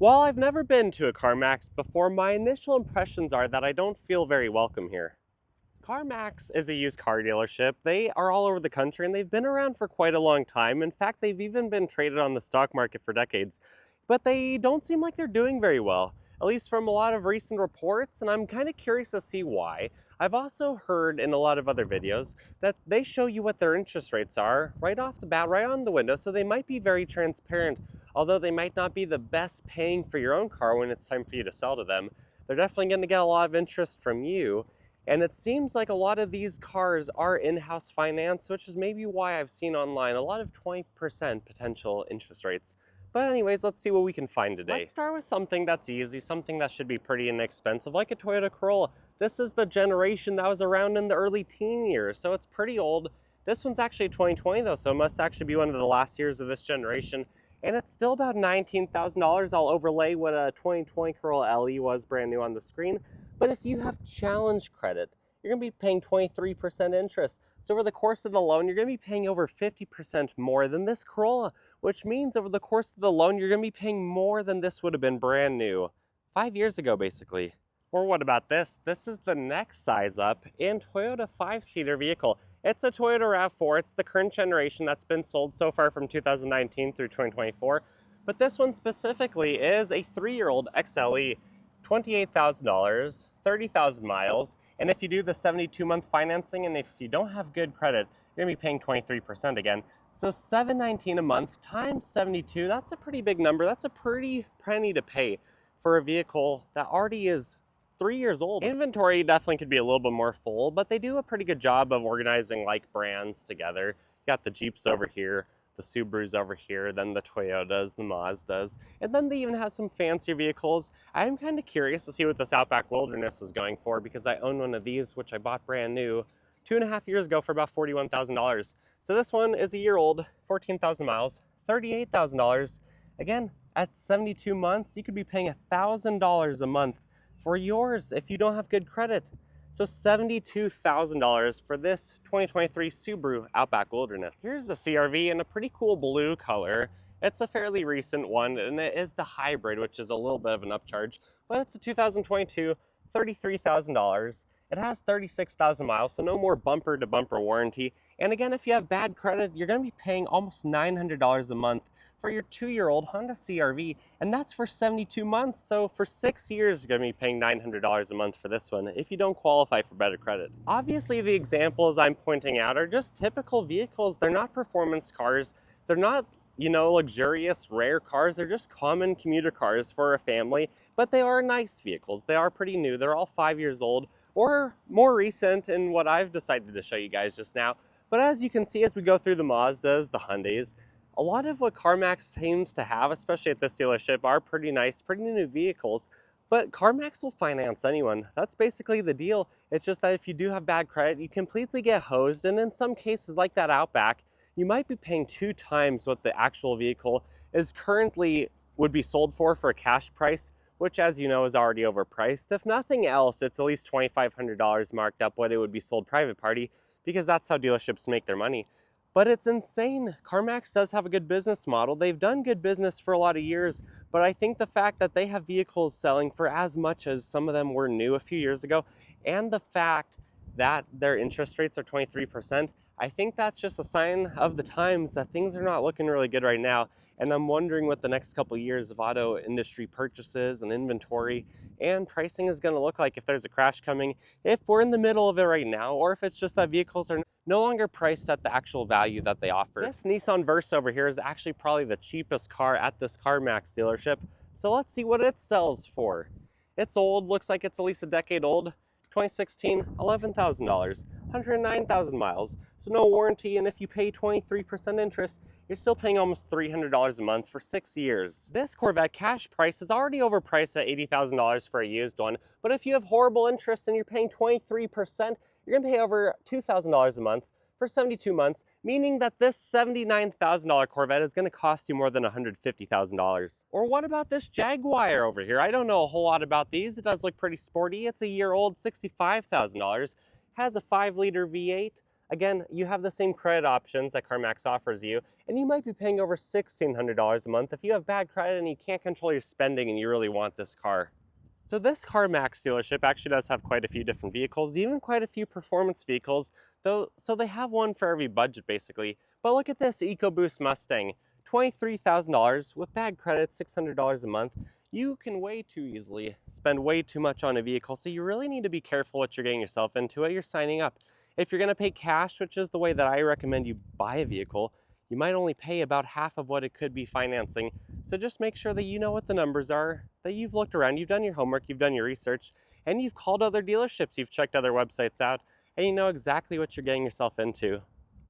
While I've never been to a CarMax before, my initial impressions are that I don't feel very welcome here. CarMax is a used car dealership. They are all over the country and they've been around for quite a long time. In fact, they've even been traded on the stock market for decades. But they don't seem like they're doing very well, at least from a lot of recent reports, and I'm kind of curious to see why. I've also heard in a lot of other videos that they show you what their interest rates are right off the bat, right on the window, so they might be very transparent. Although they might not be the best paying for your own car when it's time for you to sell to them, they're definitely going to get a lot of interest from you. And it seems like a lot of these cars are in-house finance, which is maybe why I've seen online a lot of 20% potential interest rates. But anyways, let's see what we can find today. Let's start with something that's easy, something that should be pretty inexpensive, like a Toyota Corolla. This is the generation that was around in the early teen years, so it's pretty old. This one's actually 2020 though, so it must actually be one of the last years of this generation. And it's still about $19,000. I'll overlay what a 2020 Corolla LE was brand new on the screen. But if you have challenge credit, you're going to be paying 23% interest. So over the course of the loan, you're going to be paying over 50% more than this Corolla, which means over the course of the loan, you're going to be paying more than this would have been brand new 5 years ago, basically. Or what about this? This is the next size up in Toyota 5-seater vehicle. It's a Toyota RAV4. It's the current generation that's been sold so far from 2019 through 2024. But this one specifically is a 3-year-old XLE, $28,000, 30,000 miles. And if you do the 72-month financing and if you don't have good credit, you're going to be paying 23% again. So $719 a month times 72, that's a pretty big number. That's a pretty penny to pay for a vehicle that already is 3 years old. Inventory definitely could be a little bit more full, but they do a pretty good job of organizing like brands together. You got the Jeeps over here, the Subarus over here, then the Toyotas, the Mazdas, and then they even have some fancier vehicles. I'm kind of curious to see what this Outback Wilderness is going for because I own one of these, which I bought brand new 2.5 years ago for about $41,000. So this one is a year old, 14,000 miles, $38,000. Again, at 72 months, you could be paying $1,000 a month for yours if you don't have good credit. So $72,000 for this 2023 Subaru Outback Wilderness. Here's the CRV in a pretty cool blue color. It's a fairly recent one, and it is the hybrid, which is a little bit of an upcharge, but it's a 2022, $33,000. It has 36,000 miles, so no more bumper-to-bumper warranty. And again, if you have bad credit, you're going to be paying almost $900 a month for your 2-year-old Honda CRV, and that's for 72 months. So for 6 years, you're going to be paying $900 a month for this one if you don't qualify for better credit. Obviously, the examples I'm pointing out are just typical vehicles. They're not performance cars. They're not, luxurious, rare cars. They're just common commuter cars for a family, but they are nice vehicles. They are pretty new. They're all 5 years old or more recent in what I've decided to show you guys just now. But as you can see, as we go through the Mazdas, the Hyundais, a lot of what CarMax seems to have, especially at this dealership, are pretty nice, pretty new vehicles. But CarMax will finance anyone. That's basically the deal. It's just that if you do have bad credit, you completely get hosed. And in some cases, like that Outback, you might be paying 2 times what the actual vehicle is currently would be sold for a cash price, which, as you know, is already overpriced. If nothing else, it's at least $2,500 marked up what it would be sold private party, because that's how dealerships make their money. But it's insane. CarMax does have a good business model. They've done good business for a lot of years, but I think the fact that they have vehicles selling for as much as some of them were new a few years ago, and the fact that their interest rates are 23%, I think that's just a sign of the times that things are not looking really good right now. And I'm wondering what the next couple of years of auto industry purchases and inventory and pricing is going to look like if there's a crash coming, if we're in the middle of it right now, or if it's just that vehicles are no longer priced at the actual value that they offer. This Nissan Versa over here is actually probably the cheapest car at this CarMax dealership. So let's see what it sells for. It's old, looks like it's at least a decade old. 2016, $11,000, 109,000 miles, so no warranty, and if you pay 23% interest, you're still paying almost $300 a month for 6 years. This Corvette cash price is already overpriced at $80,000 for a used one, but if you have horrible interest and you're paying 23%, you're gonna pay over $2,000 a month for 72 months, meaning that this $79,000 Corvette is going to cost you more than $150,000. Or what about this Jaguar over here? I don't know a whole lot about these. It does look pretty sporty. It's a year old, $65,000. Has a 5-liter V8, Again, you have the same credit options that CarMax offers you, and you might be paying over $1,600 a month if you have bad credit and you can't control your spending and you really want this car. So this CarMax dealership actually does have quite a few different vehicles, even quite a few performance vehicles, though, so they have one for every budget basically. But look at this EcoBoost Mustang, $23,000 with bad credit, $600 a month. You can way too easily spend way too much on a vehicle, so you really need to be careful what you're getting yourself into, what you're signing up. If you're going to pay cash, which is the way that I recommend you buy a vehicle, you might only pay about half of what it could be financing. So just make sure that you know what the numbers are, that you've looked around, you've done your homework, you've done your research, and you've called other dealerships, you've checked other websites out, and you know exactly what you're getting yourself into.